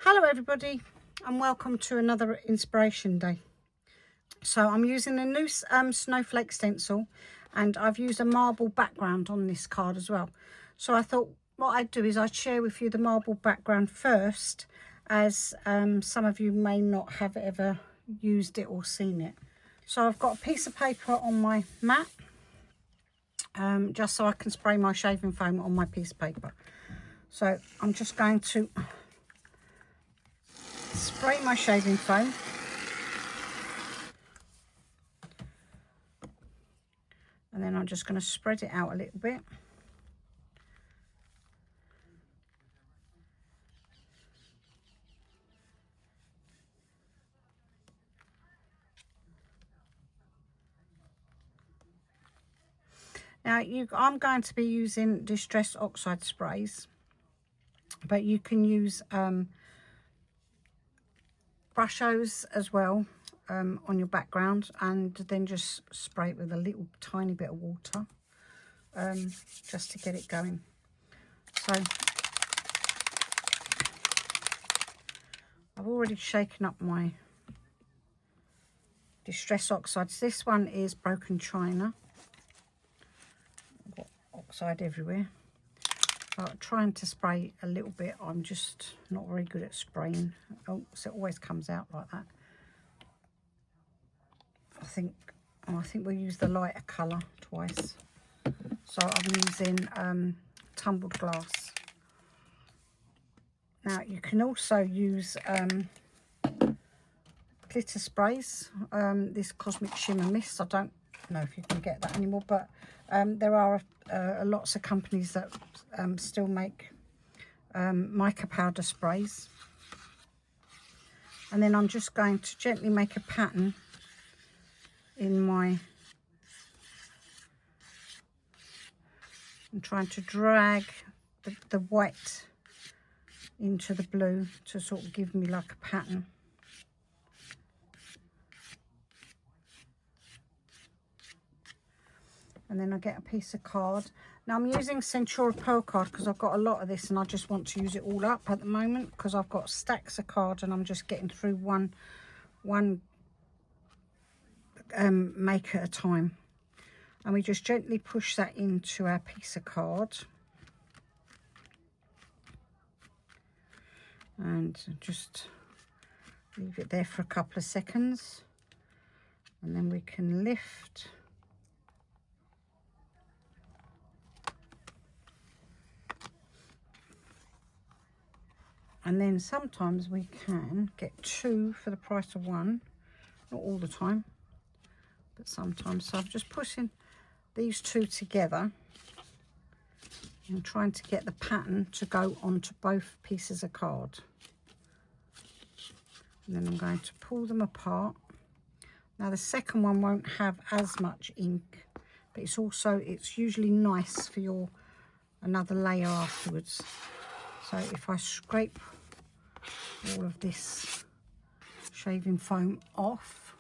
Hello everybody and welcome to another inspiration day. So I'm using a new Snowflake stencil and I've used a marble background on this card as well. So I thought what I'd do is I'd share with you the marble background first, as some of you may not have ever used it or seen it. So I've got a piece of paper on my mat, just so I can spray my shaving foam on my piece of paper. So I'm just going to spray my shaving foam, and then I'm just going to spread it out a little bit. Now I'm going to be using distress oxide sprays, but you can use brushos as well on your background, and then just spray it with a little tiny bit of water just to get it going. So I've already shaken up my distress oxides. This one is broken china. I've got oxide everywhere. I'm trying to spray a little bit. I'm just not very good at spraying. Oh, so it always comes out like that. I think we'll use the lighter colour twice. So I'm using tumbled glass. Now you can also use glitter sprays. This Cosmic Shimmer Mist. I don't know if you can get that anymore, but there are lots of companies that still make mica powder sprays. And then I'm just going to gently make a pattern in my, I'm trying to drag the white into the blue to sort of give me like a pattern. And then I get a piece of card. Now I'm using Centura Pearl card because I've got a lot of this and I just want to use it all up at the moment, because I've got stacks of cards and I'm just getting through one make at a time. And we just gently push that into our piece of card. And just leave it there for a couple of seconds. And then we can lift. And then sometimes we can get two for the price of one. Not all the time, but sometimes. So I'm just pushing these two together and trying to get the pattern to go onto both pieces of card. And then I'm going to pull them apart. Now the second one won't have as much ink, but it's usually nice for your another layer afterwards. So if I scrape all of this shaving foam off,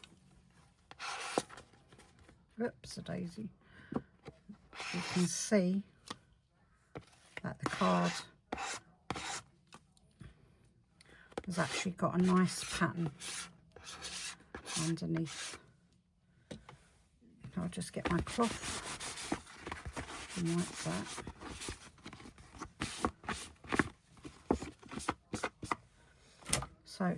oops a daisy, you can see that the card has actually got a nice pattern underneath. I'll just get my cloth and wipe that. So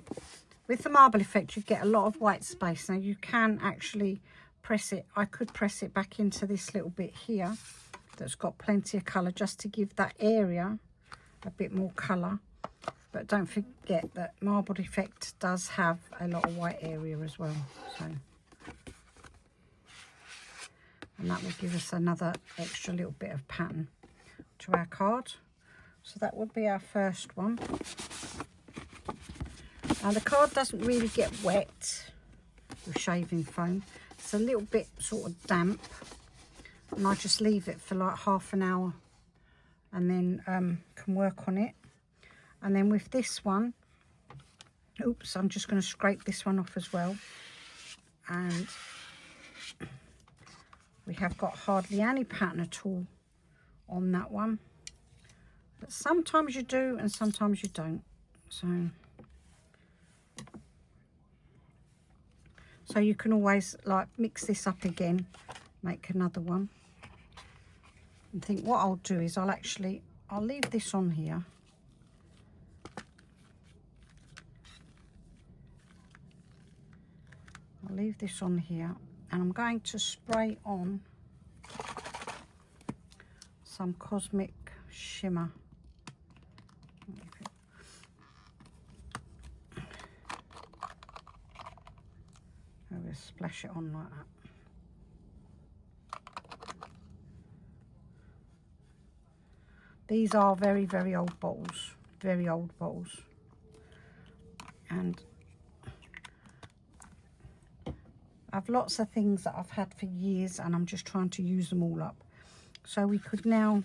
with the marble effect you get a lot of white space. Now you can actually press it. I could press it back into this little bit here that's got plenty of colour, just to give that area a bit more colour. But don't forget that marble effect does have a lot of white area as well. So, and that will give us another extra little bit of pattern to our card. So that would be our first one. Now the card doesn't really get wet with shaving foam. It's a little bit sort of damp, and I just leave it for like half an hour and then can work on it. And then with this one, oops, I'm just going to scrape this one off as well. And we have got hardly any pattern at all on that one. But sometimes you do and sometimes you don't. So So you can always like mix this up again, make another one. And think what I'll do is I'll leave this on here. I'll leave this on here, and I'm going to spray on some Cosmic Shimmer. I will splash it on like that. These are very, very old bottles, very old bottles. And I've lots of things that I've had for years, and I'm just trying to use them all up. So we could now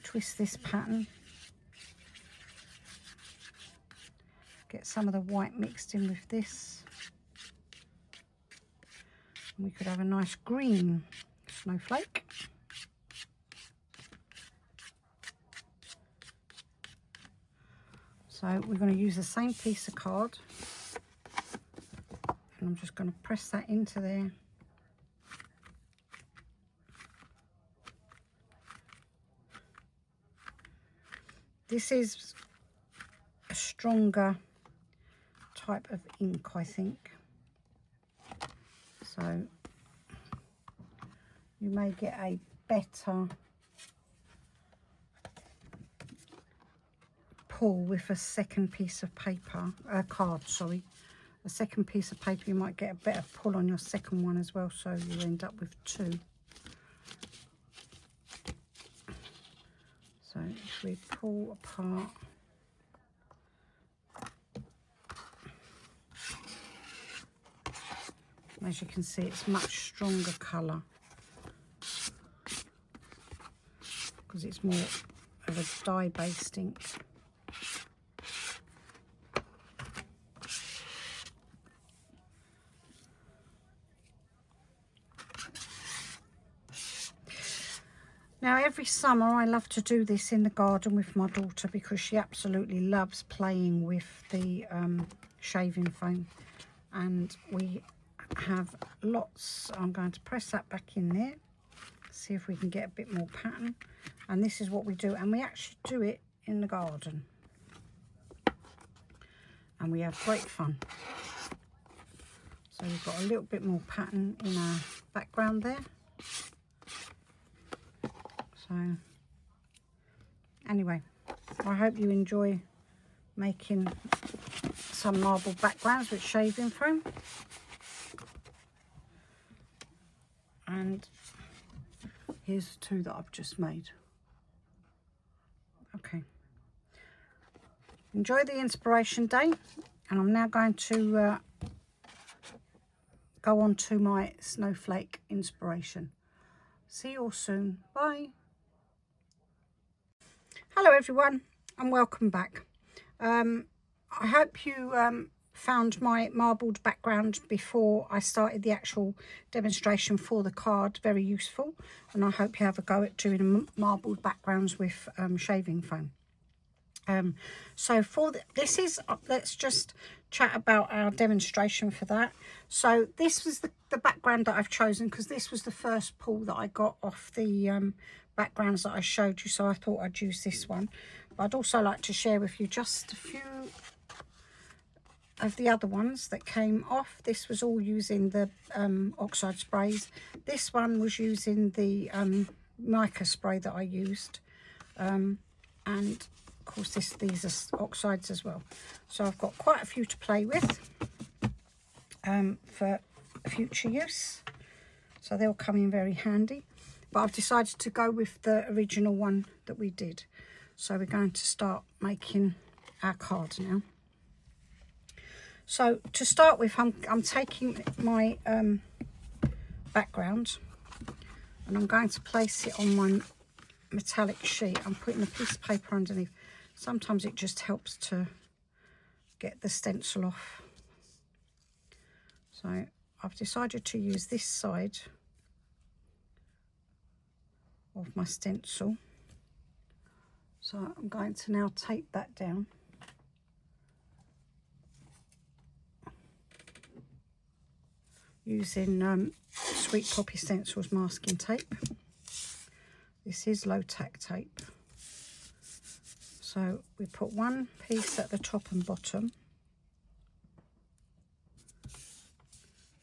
twist this pattern, get some of the white mixed in with this. And we could have a nice green snowflake. So we're going to use the same piece of card, and I'm just going to press that into there. This is a stronger type of ink, I think. So you may get a better pull with a second piece of paper, card, sorry. A second piece of paper, you might get a better pull on your second one as well, so you end up with two. So if we pull apart, as you can see, it's much stronger colour because it's more of a dye-based ink. Now every summer I love to do this in the garden with my daughter because she absolutely loves playing with the shaving foam, and we have lots. I'm going to press that back in there, see if we can get a bit more pattern, and this is what we do, and we actually do it in the garden and we have great fun. So we've got a little bit more pattern in our background there. So anyway, I hope you enjoy making some marble backgrounds with shaving foam. And here's the two that I've just made. Okay. Enjoy the inspiration day, and I'm now going to go on to my snowflake inspiration. See you all soon. Bye. Hello everyone, and welcome back. I hope you found my marbled background before I started the actual demonstration for the card very useful, and I hope you have a go at doing marbled backgrounds with shaving foam. So for this is, let's just chat about our demonstration for that. So this was the background that I've chosen because this was the first pull that I got off the backgrounds that I showed you, so I thought I'd use this one. But I'd also like to share with you just a few of the other ones that came off. This was all using the oxide sprays. This one was using the mica spray that I used, and of course these are oxides as well. So I've got quite a few to play with for future use, so they'll come in very handy. But I've decided to go with the original one that we did. So we're going to start making our card now. So to start with, I'm taking my background and I'm going to place it on my metallic sheet. I'm putting a piece of paper underneath. Sometimes it just helps to get the stencil off. So I've decided to use this side of my stencil. So I'm going to now tape that down. using Sweet Poppy Stencils masking tape. This is low tack tape. So we put one piece at the top and bottom,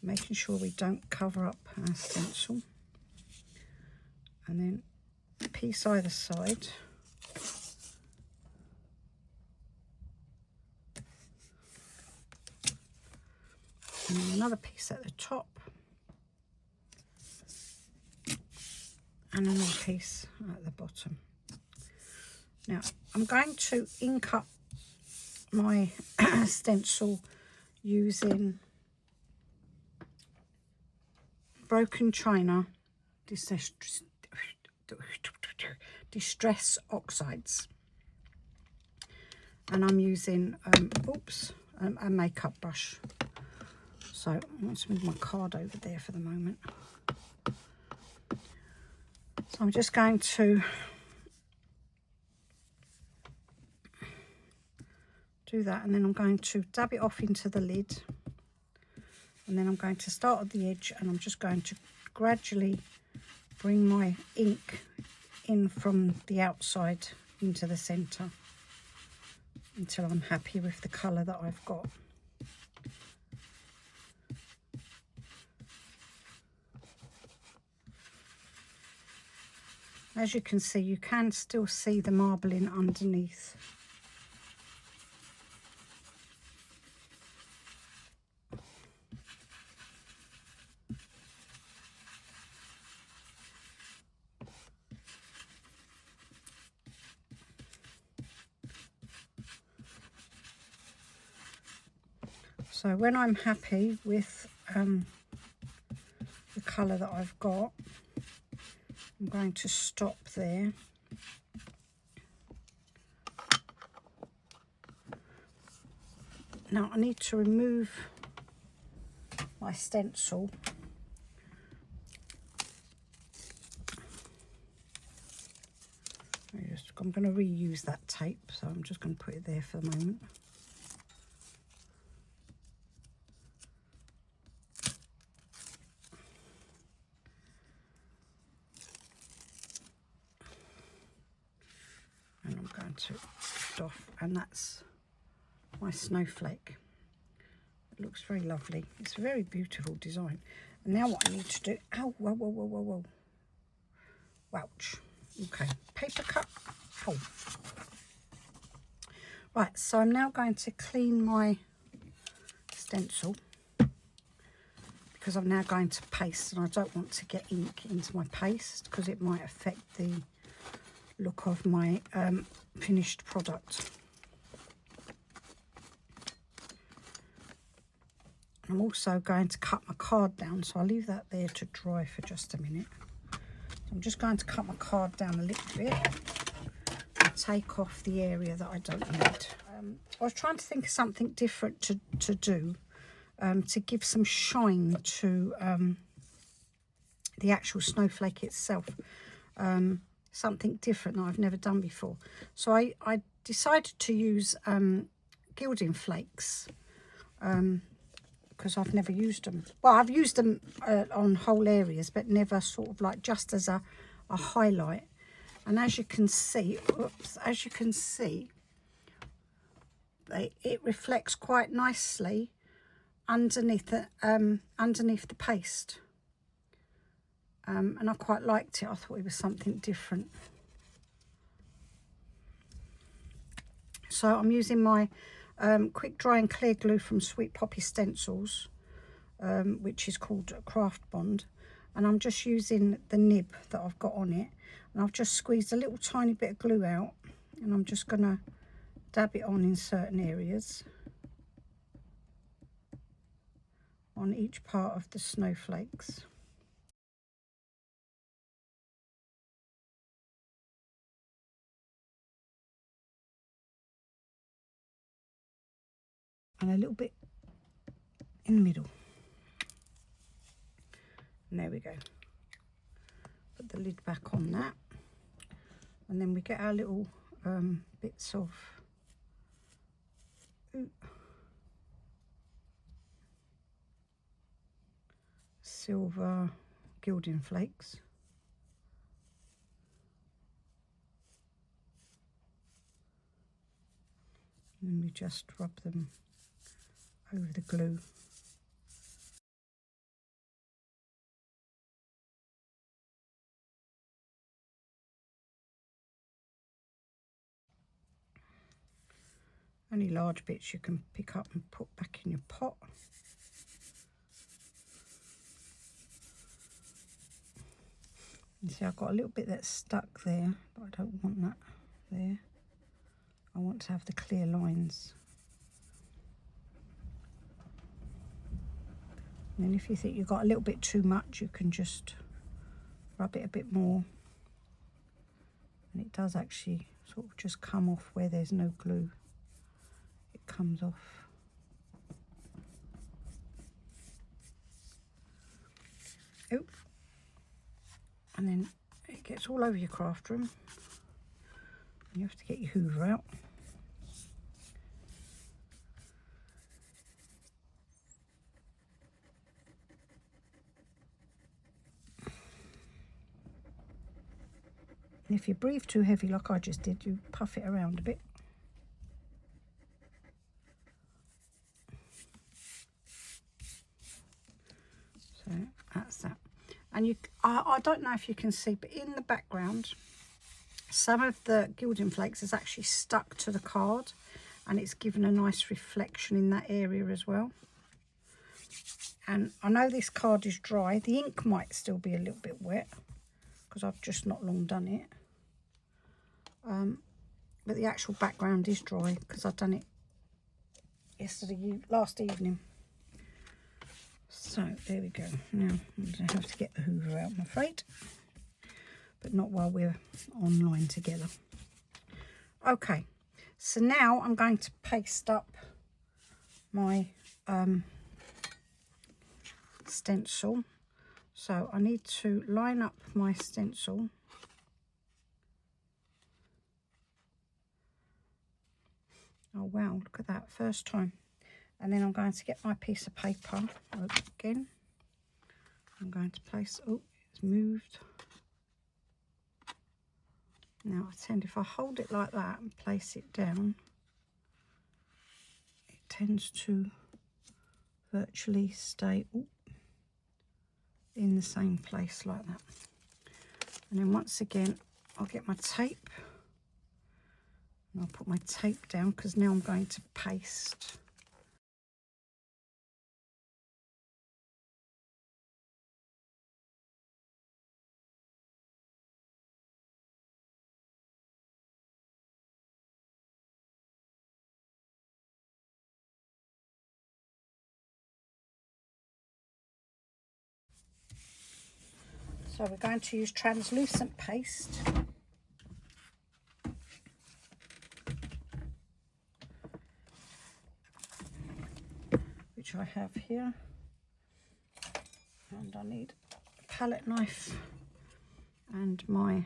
making sure we don't cover up our stencil, and then a piece either side. And then another piece at the top, and another piece at the bottom. Now I'm going to ink up my stencil using Broken China Distress Oxides, and I'm using a makeup brush. So let's move my card over there for the moment. So I'm just going to do that, and then I'm going to dab it off into the lid, and then I'm going to start at the edge, and I'm just going to gradually bring my ink in from the outside into the centre until I'm happy with the colour that I've got. As you can see, you can still see the marbling underneath. So when I'm happy with the colour that I've got, I'm going to stop there. Now I need to remove my stencil. I'm going to reuse that tape, so I'm just going to put it there for the moment. And I'm going to lift off, and that's my snowflake. It looks very lovely. It's a very beautiful design. And now what I need to do, oh, whoa, whoa, whoa, whoa, whoa. Ouch. Okay, paper cut. Oh. Right, so I'm now going to clean my stencil because I'm now going to paste, and I don't want to get ink into my paste because it might affect the look of my finished product. I'm also going to cut my card down, so I'll leave that there to dry for just a minute. So I'm just going to cut my card down a little bit and take off the area that I don't need. I was trying to think of something different to do to give some shine to the actual snowflake itself. Something different that I've never done before. So I decided to use gilding flakes because I've never used them. Well, I've used them on whole areas, but never sort of like just as a highlight. And as you can see, as you can see, it reflects quite nicely underneath the paste. And I quite liked it. I thought it was something different. So I'm using my quick dry and clear glue from Sweet Poppy Stencils, which is called Craft Bond, and I'm just using the nib that I've got on it, and I've just squeezed a little tiny bit of glue out, and I'm just going to dab it on in certain areas on each part of the snowflakes. And a little bit in the middle. And there we go. Put the lid back on that. And then we get our little bits of silver gilding flakes. And we just rub them over the glue. Any large bits you can pick up and put back in your pot. You see, I've got a little bit that's stuck there, but I don't want that there. I want to have the clear lines. And then if you think you've got a little bit too much, you can just rub it a bit more. And it does actually sort of just come off where there's no glue. It comes off. Oh. And then it gets all over your craft room. You have to get your hoover out. And if you breathe too heavy like I just did, you puff it around a bit. So that's that. And I don't know if you can see, but in the background, some of the gilding flakes is actually stuck to the card, and it's given a nice reflection in that area as well. And I know this card is dry. The ink might still be a little bit wet because I've just not long done it. But the actual background is dry because I've done it last evening. So there we go. Now I'm going to have to get the hoover out, I'm afraid. But not while we're online together. Okay, so now I'm going to paste up my stencil. So I need to line up my stencil. Oh wow, look at that, first time. And then I'm going to get my piece of paper again. I'm going to place, oh, it's moved. Now I tend, if I hold it like that and place it down, it tends to virtually stay in the same place like that. And then once again, I'll get my tape. And I'll put my tape down because now I'm going to paste. So we're going to use translucent paste. Which I have here. And I need a palette knife and my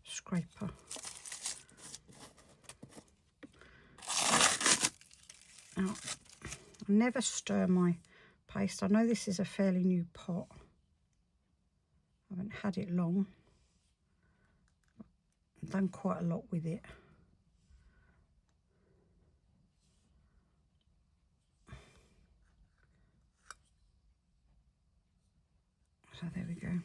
scraper. Now, I never stir my paste. I know this is a fairly new pot. I haven't had it long. I've done quite a lot with it. So there we go.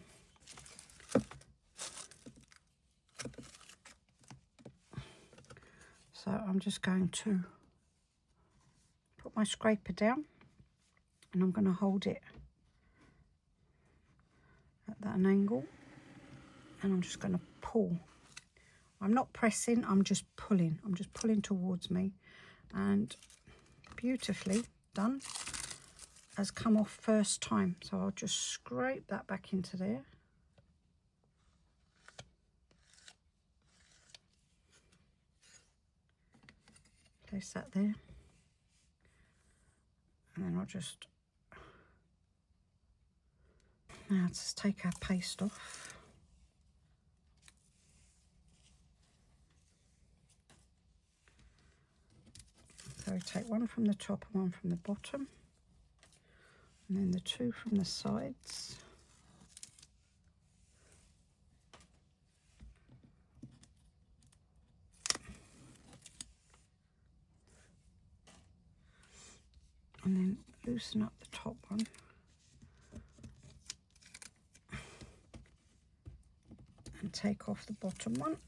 So I'm just going to put my scraper down and I'm going to hold it at that angle and I'm just going to pull. I'm not pressing, I'm just pulling. I'm just pulling towards me, and beautifully done. Has come off first time. So I'll just scrape that back into there. Place that there. And then I'll just, now just take our paste off. So take one from the top and one from the bottom. And then the two from the sides. And then loosen up the top one. And take off the bottom one.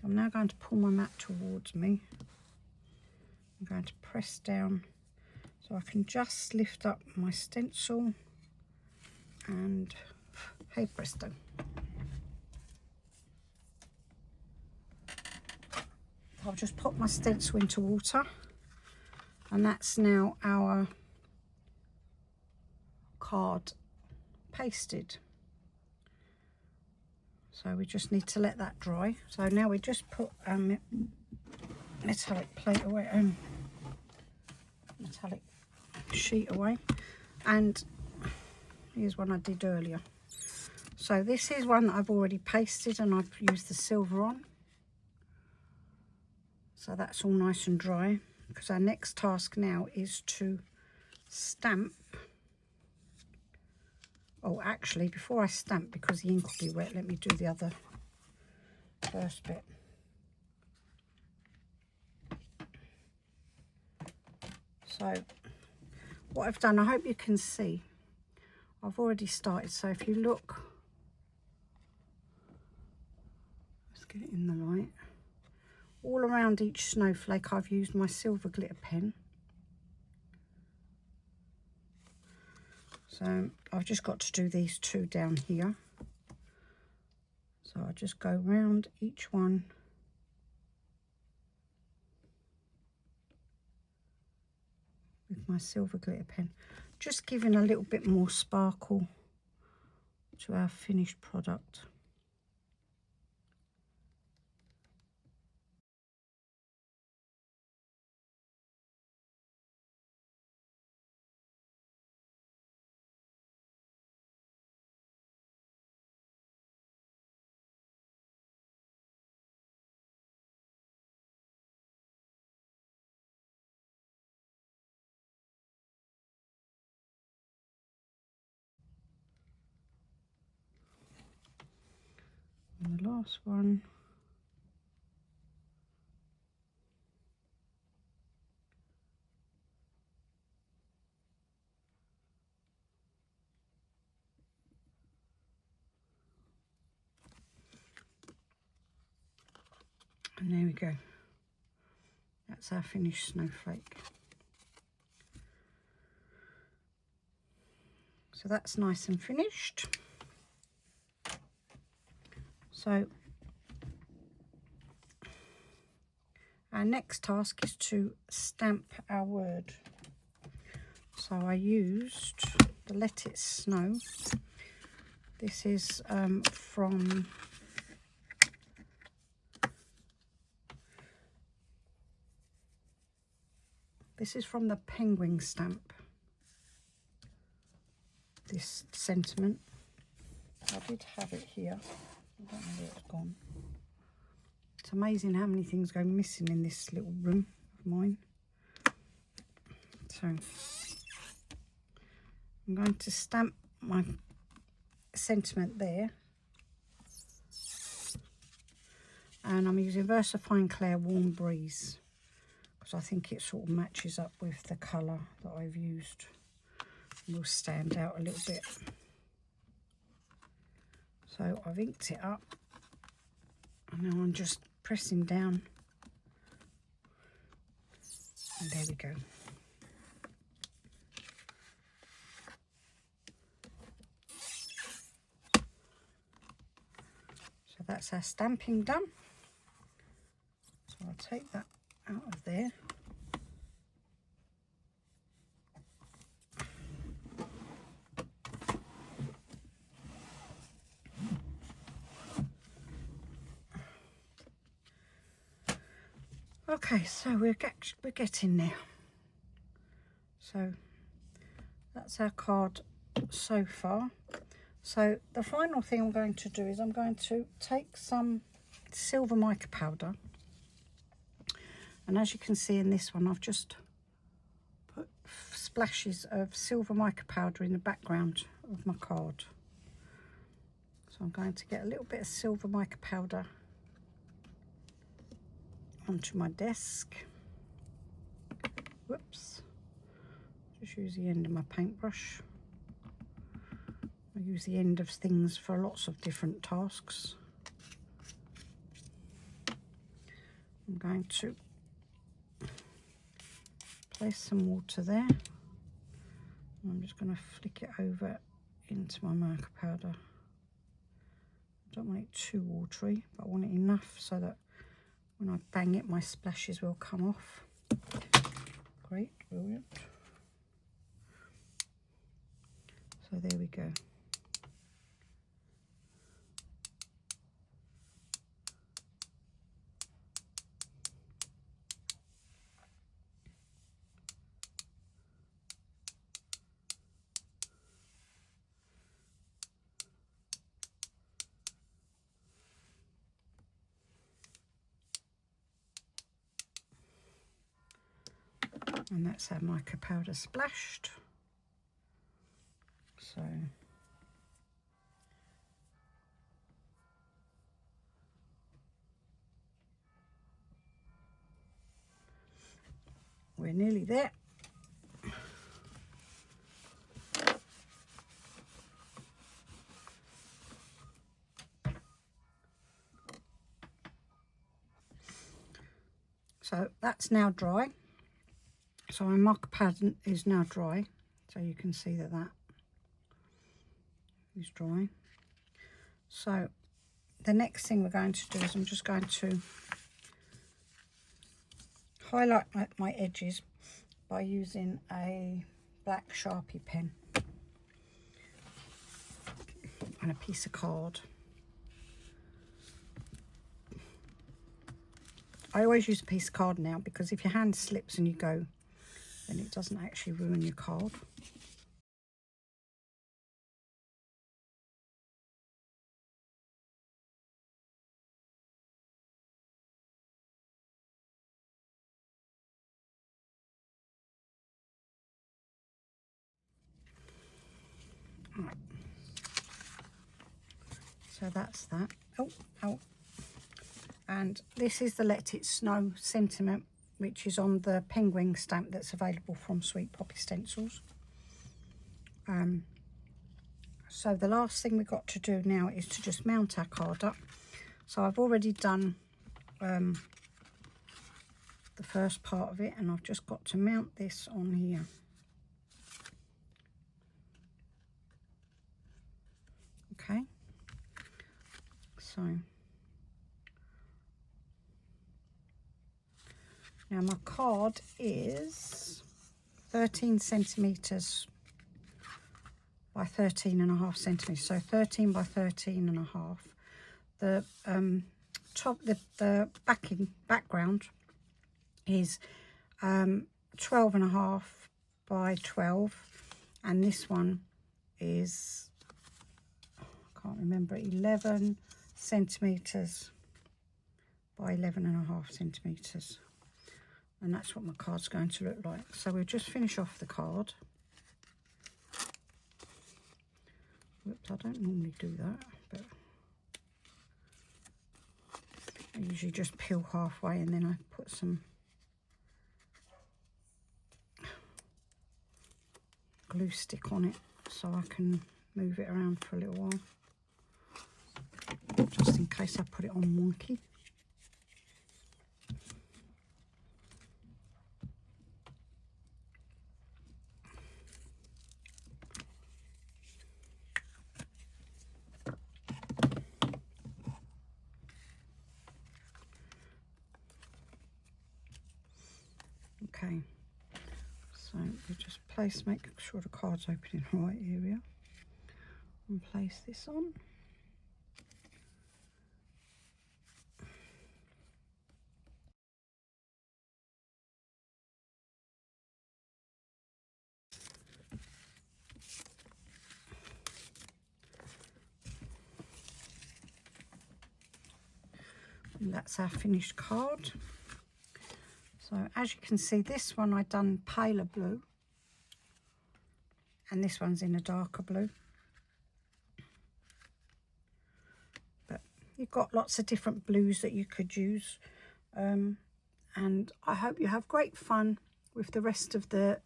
I'm now going to pull my mat towards me. I'm going to press down so I can just lift up my stencil, and hey presto. I'll just pop my stencil into water, and that's now our card pasted. So we just need to let that dry. So now we just put metallic plate away, metallic sheet away, and here's one I did earlier. So this is one that I've already pasted and I've used the silver on. So that's all nice and dry, because our next task now is to stamp. Oh, actually, before I stamp, because the ink will be wet, let me do the other first bit. So what I've done, I hope you can see, I've already started. So if you look, let's get it in the light. All around each snowflake, I've used my silver glitter pen. So I've just got to do these two down here. So I just go round each one. With my silver glitter pen, just giving a little bit more sparkle to our finished product. And the last one. And there we go. That's our finished snowflake. So that's nice and finished. So our next task is to stamp our word. So I used the Let It Snow. This is from the penguin stamp. This sentiment. I did have it here. I don't know where it's gone. It's amazing how many things go missing in this little room of mine. So I'm going to stamp my sentiment there. And I'm using VersaFine Clair Warm Breeze, because I think it sort of matches up with the colour that I've used. It will stand out a little bit. So I've inked it up, and now I'm just pressing down, and there we go. So that's our stamping done. So I'll take that out of there. Okay, so we're getting there. So that's our card so far. So the final thing I'm going to do is I'm going to take some silver mica powder, and as you can see in this one, I've just put splashes of silver mica powder in the background of my card. So I'm going to get a little bit of silver mica powder onto my desk. Whoops. Just use the end of my paintbrush. I use the end of things for lots of different tasks. I'm going to place some water there. I'm just going to flick it over into my mica powder. I don't want it too watery, but I want it enough so that when I bang it, my splashes will come off. Great, brilliant. So there we go. And that's our mica powder splashed. So we're nearly there. So that's now dry. So my mica powder is now dry. So you can see that that is dry. So the next thing we're going to do is I'm just going to highlight my edges by using a black Sharpie pen and a piece of card. I always use a piece of card now because if your hand slips and you go, then it doesn't actually ruin your card. Right. So that's that. Oh. And this is the Let It Snow sentiment, which is on the penguin stamp that's available from Sweet Poppy Stencils. So the last thing we've got to do now is to just mount our card up. So I've already done the first part of it, and I've just got to mount this on here. Okay, so now my card is 13 centimetres by 13.5 centimetres, so 13 by 13.5. The the background is 12.5 by 12, and this one is, I can't remember, 11 centimetres by 11.5 centimetres, and that's what my card's going to look like. So we'll just finish off the card. Whoops, I don't normally do that, but I usually just peel halfway and then I put some glue stick on it so I can move it around for a little while, just in case I put it on wonky. Okay, so we just make sure the card's open in the right area and place this on. And that's our finished card. So as you can see, this one I've done paler blue, and this one's in a darker blue. But you've got lots of different blues that you could use. And I hope you have great fun with the rest of the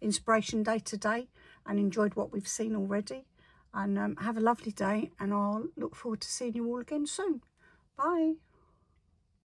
inspiration day today and enjoyed what we've seen already. And have a lovely day, and I'll look forward to seeing you all again soon. Bye.